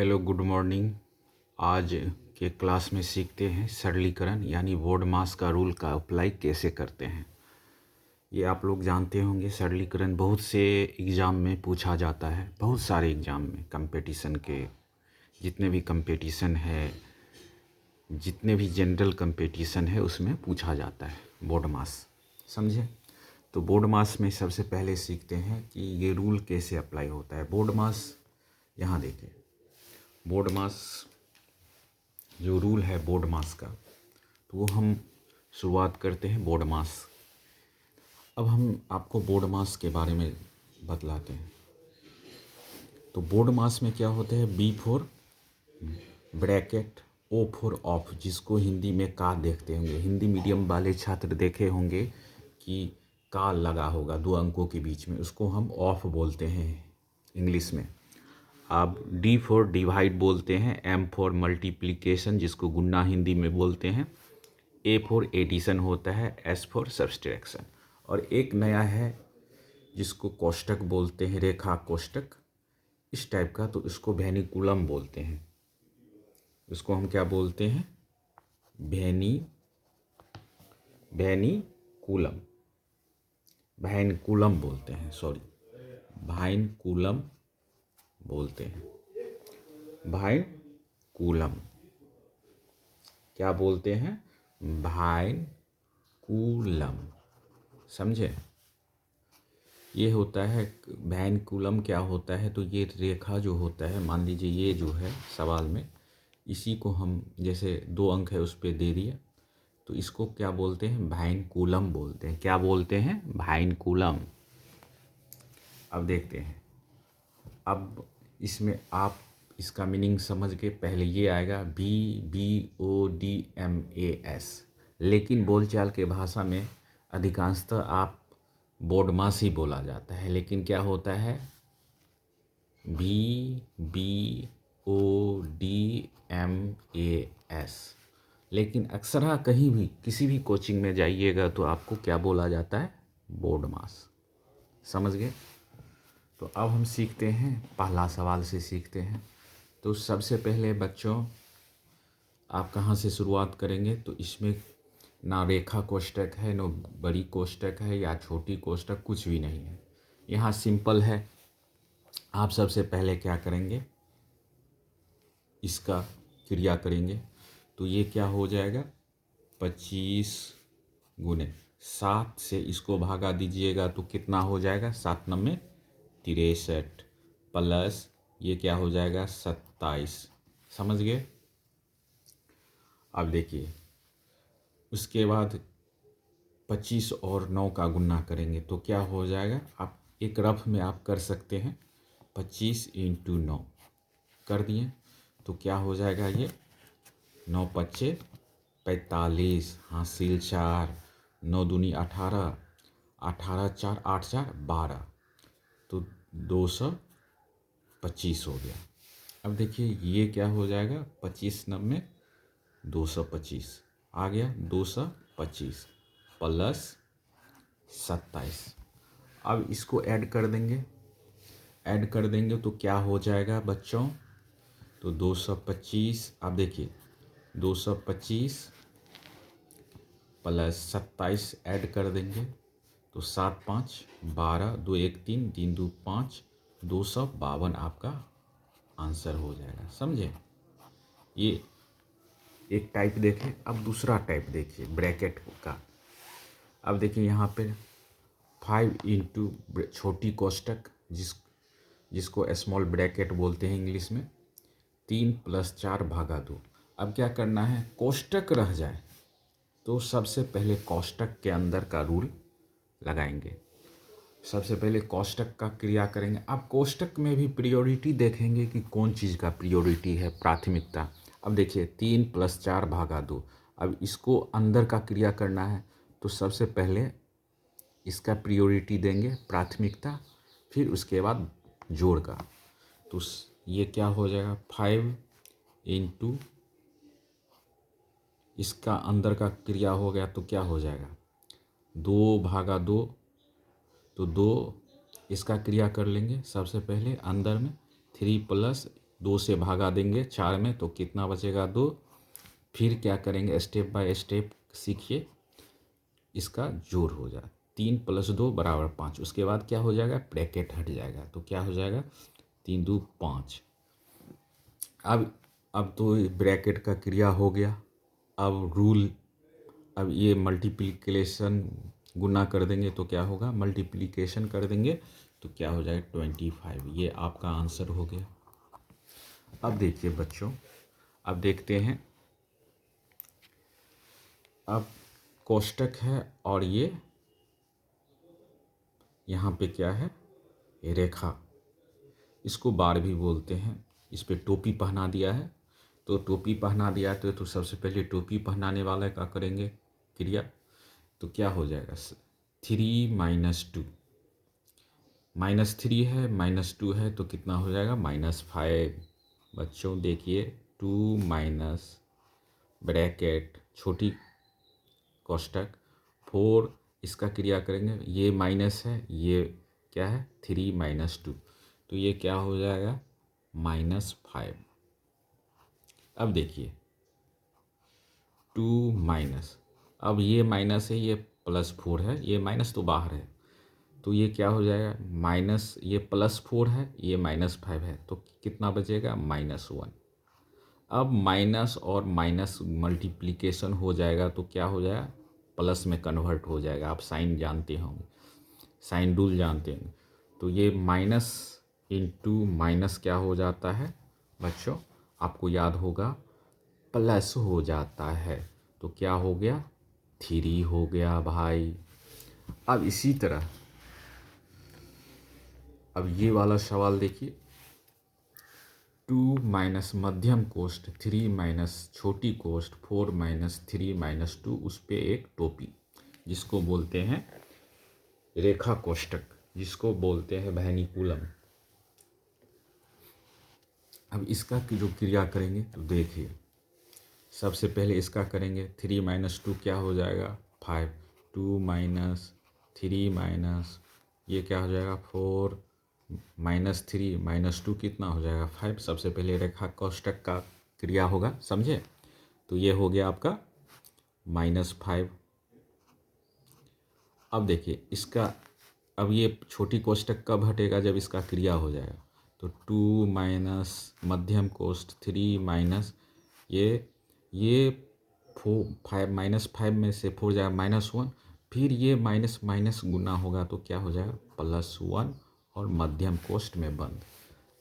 Hello good morning. आज के class में सीखते हैं सरलीकरण यानी BODMAS का रूल का अप्लाई कैसे करते हैं। ये आप लोग जानते होंगे, सरलीकरण बहुत से एग्ज़ाम में पूछा जाता है। बहुत सारे एग्ज़ाम में कंपटीशन के जितने भी कंपटीशन है, जितने भी जनरल कंपटीशन है उसमें पूछा जाता है BODMAS। समझे? तो BODMAS में सबसे पहले सीखते हैं कि ये रूल कैसे अप्लाई होता है। BODMAS यहाँ देखिए, BODMAS जो रूल है BODMAS का, तो वो हम शुरुआत करते हैं BODMAS। अब हम आपको BODMAS के बारे में बतलाते हैं। तो BODMAS में क्या होता है, B for bracket, O for of, जिसको हिंदी में का देखते होंगे। हिंदी मीडियम वाले छात्र देखे होंगे कि का लगा होगा 2 अंकों के बीच में, उसको हम ऑफ बोलते हैं इंग्लिश में। आप D फॉर डिवाइड बोलते हैं, M फॉर मल्टीप्लिकेशन जिसको गुन्ना हिंदी में बोलते हैं, A फॉर एडिशन होता है, S फॉर सब्सट्रैक्शन। और एक नया है जिसको कोष्टक बोलते हैं, रेखा कोष्टक इस टाइप का, तो इसको वेनिकुलम बोलते हैं। इसको हम क्या बोलते हैं, वेनिकुलम वैनकुलम बोलते हैं, सॉरी वैनकुलम बोलते हैं। वैनकुलम क्या बोलते हैं, वैनकुलम। समझे? ये होता है वैनकुलम। क्या होता है, तो ये रेखा जो होता है, मान लीजिए ये जो है सवाल में, इसी को हम जैसे 2 अंक है उस पर दे दिया, तो इसको क्या बोलते हैं, वैनकुलम बोलते हैं। क्या बोलते हैं, वैनकुलम। अब देखते हैं, अब इसमें आप इसका मीनिंग समझ के, पहले ये आएगा BODMAS, लेकिन बोलचाल के भाषा में अधिकांशतः आप BODMAS ही बोला जाता है, लेकिन क्या होता है BODMAS। लेकिन अक्सर कहीं भी किसी भी कोचिंग में जाइएगा तो आपको क्या बोला जाता है, BODMAS। समझ गए? तो अब हम सीखते हैं, पहला सवाल से सीखते हैं। तो सबसे पहले बच्चों, आप कहाँ से शुरुआत करेंगे, तो इसमें ना रेखा कोष्टक है, ना बड़ी कोष्टक है या छोटी कोष्टक, कुछ भी नहीं है। यहाँ सिंपल है। आप सबसे पहले क्या करेंगे, इसका क्रिया करेंगे, तो ये क्या हो जाएगा, 25 गुने 7 से इसको भागा दीजिएगा तो कितना हो जाएगा, 7 9 63 प्लस ये क्या हो जाएगा 27। समझ गए? अब देखिए, उसके बाद 25 और 9 का गुना करेंगे तो क्या हो जाएगा, आप एक रफ में आप कर सकते हैं, 25 × 9 कर दिए तो क्या हो जाएगा, ये 9 पच्चे 45, हासिल 4, 9 दूनी 18, 18 4 8 4 12, तो 225 हो गया। अब देखिए ये क्या हो जाएगा, 25 9 225 आ गया, 225 प्लस 27। अब इसको ऐड कर देंगे तो क्या हो जाएगा बच्चों, तो 225। अब देखिए 225 प्लस 27 ऐड कर देंगे तो 7 5 12, 2 1 3, 3 2 5, 252 आपका आंसर हो जाएगा। समझे? ये एक टाइप देखें। अब दूसरा टाइप देखिए ब्रैकेट का। अब देखिए यहाँ पे 5 × छोटी कोष्टक जिसको स्मॉल ब्रैकेट बोलते हैं इंग्लिश में, 3 + 4 भागा 2। अब क्या करना है, कोष्टक रह जाए तो सबसे पहले कोष्टक के अंदर का रूल लगाएंगे। सबसे पहले कोष्टक का क्रिया करेंगे। अब कोष्टक में भी प्रियोरिटी देखेंगे कि कौन चीज़ का प्रियोरिटी है, प्राथमिकता। अब देखिए 3 + 4 भागा 2। अब इसको अंदर का क्रिया करना है तो सबसे पहले इसका प्रियोरिटी देंगे, प्राथमिकता, फिर उसके बाद जोड़ का। तो ये क्या हो जाएगा, 5 × इसका अंदर का क्रिया हो गया तो क्या हो जाएगा, 2 भागा 2, तो 2 इसका क्रिया कर लेंगे सबसे पहले अंदर में, 3 + 2 से भागा देंगे 4 में तो कितना बचेगा 2। फिर क्या करेंगे, स्टेप बाय स्टेप सीखिए, इसका जोड़ हो जाए 3 + 2 = 5। उसके बाद क्या हो जाएगा, ब्रैकेट हट जाएगा तो क्या हो जाएगा 3 2 5। अब तो ब्रैकेट का क्रिया हो गया। अब रूल, अब ये मल्टीप्लिकेशन गुना कर देंगे तो क्या होगा, मल्टीप्लिकेशन कर देंगे तो क्या हो जाएगा 25। ये आपका आंसर हो गया। अब देखिए बच्चों, अब देखते हैं, अब कोष्टक है और ये यहाँ पे क्या है, ये रेखा, इसको बार भी बोलते हैं। इस पे टोपी पहना दिया है, तो टोपी पहना दिया तो सबसे पहले टोपी पहनाने वाला का करेंगे क्रिया, तो क्या हो जाएगा 3 - 2, -3 है -2 है तो कितना हो जाएगा -5। बच्चों देखिए 2 माइनस ब्रैकेट छोटी कोष्टक 4, इसका क्रिया करेंगे, ये माइनस है, ये क्या है 3 - 2 तो ये क्या हो जाएगा -5। अब देखिए 2 माइनस, अब ये माइनस है, ये +4 है, ये माइनस तो बाहर है तो ये क्या हो जाएगा माइनस, ये +4 है, ये -5 है तो कितना बचेगा -1। अब माइनस और माइनस मल्टीप्लिकेशन हो जाएगा तो क्या हो जाएगा प्लस में कन्वर्ट हो जाएगा। आप साइन जानते होंगे, साइन रूल जानते हैं, तो ये माइनस इंटू माइनस क्या हो जाता है बच्चों, आपको याद होगा प्लस हो जाता है तो क्या हो गया 3 हो गया भाई। अब इसी तरह अब ये वाला सवाल देखिए, 2 माइनस मध्यम कोष्ठ 3 माइनस छोटी कोष्ठ 4 - 3 - 2, उस पे एक टोपी, जिसको बोलते हैं रेखा कोष्ठक, जिसको बोलते हैं वैनिकुलम। अब इसका जो क्रिया करेंगे तो देखिए, सबसे पहले इसका करेंगे 3 - 2 क्या हो जाएगा 5, 2 - 3 ये क्या हो जाएगा 4 -3 - 2 कितना हो जाएगा 5। सबसे पहले रेखा कोष्ठक का क्रिया होगा, समझे, तो ये हो गया आपका -5। अब देखिए इसका, अब ये छोटी कोष्ठक कब हटेगा, जब इसका क्रिया हो जाएगा तो 2 माइनस मध्यम कोष्ठ 3 माइनस ये 5 में से 4 जाएगा -1, फिर ये माइनस माइनस गुना होगा तो क्या हो जाएगा +1 और मध्यम कोष्ठ में बंद।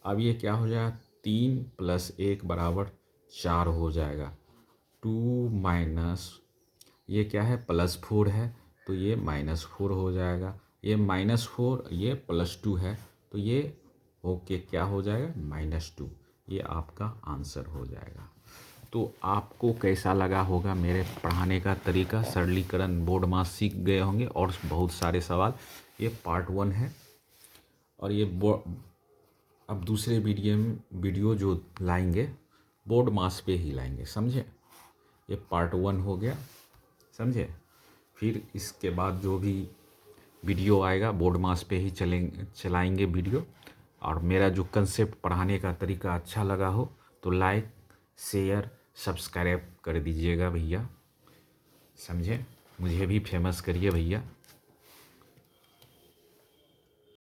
अब ये क्या हो जाएगा 3 + 1 = 4 हो जाएगा। 2 माइनस ये क्या है +4 है तो ये -4 हो जाएगा, ये -4 ये +2 है तो ये ओके क्या हो जाएगा -2। ये आपका आंसर हो जाएगा। तो आपको कैसा लगा होगा मेरे पढ़ाने का तरीका, सरलीकरण बोर्ड मास सीख गए होंगे और बहुत सारे सवाल। ये पार्ट 1 है और ये अब दूसरे वीडियो जो लाएंगे बोर्ड मास पे ही लाएंगे, समझे। ये पार्ट 1 हो गया, समझे। फिर इसके बाद जो भी वीडियो आएगा बोर्ड मास पे ही चलाएंगे वीडियो। और मेरा जो कंसेप्ट पढ़ाने का तरीका अच्छा लगा हो तो लाइक शेयर सब्सक्राइब कर दीजिएगा भैया, समझे, मुझे भी फेमस करिए भैया।